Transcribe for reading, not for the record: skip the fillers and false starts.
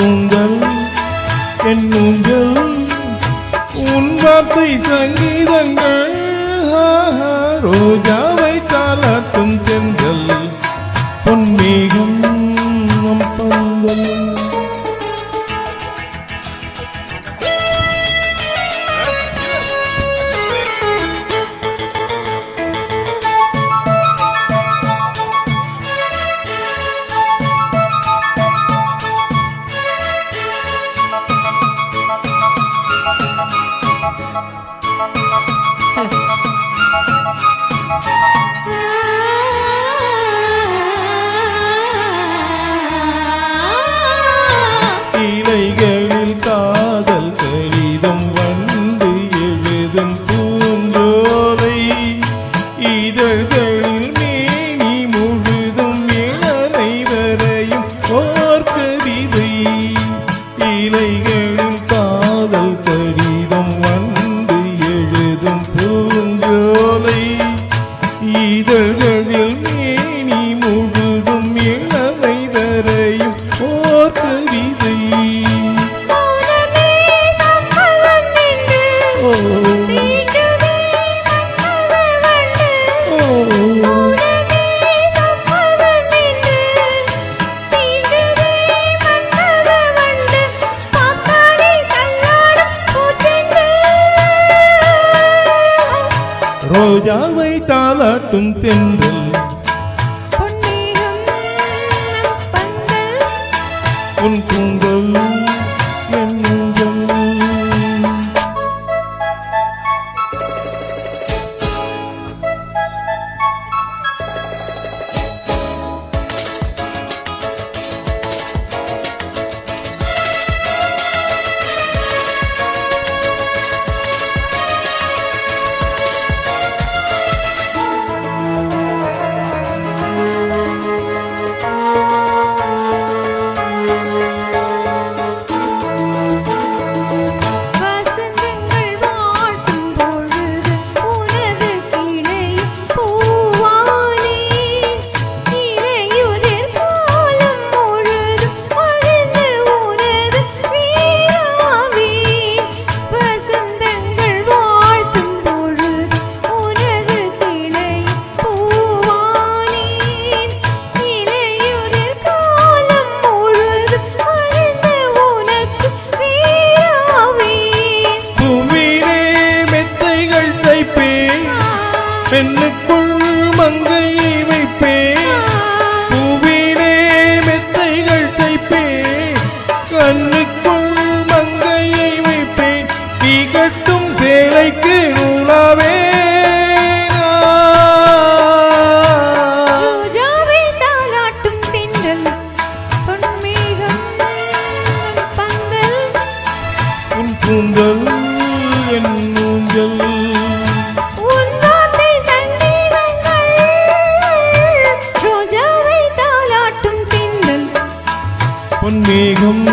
கூந்தல் என் ஊஞ்சல் உன் வார்த்தை சங்கீதங்கள் ரோஜாவை தாலாட்டும் தென்றல் பொன்மேகம் நம் பந்தல். இலைகளில் காதல் கடிதம் வந்து எழுதும் பூந்தோலை இதழ்களில் மேனி முழுதும் இளமை வரையும் ஓர் கவிதை. இலைகளில் காதல் கடிதம் வந்து எழுதும் பூஞ்சோலை இதழ்களில் மேனி முழுதும் இளமை வரையும் ஓர் கவிதை. ரோஜாவை தாலாட்டும் தென்றல் உன் கூந்தல் என் ஊஞ்சல். பெண்ணுக்குள் மங்கையை வைப்பேன் பூவிலே மெத்தைகள் தைப்பேன் கண்ணுக்குள் மங்கையை வைப்பேன் தீகட்டும் சேலைக்கு நூலாவே. ரோஜாவை தாலாட்டும் தென்றல் பொன்மேகம் பந்தல் உன் கூந்தல் என் ஊஞ்சல். பொன்மேகம்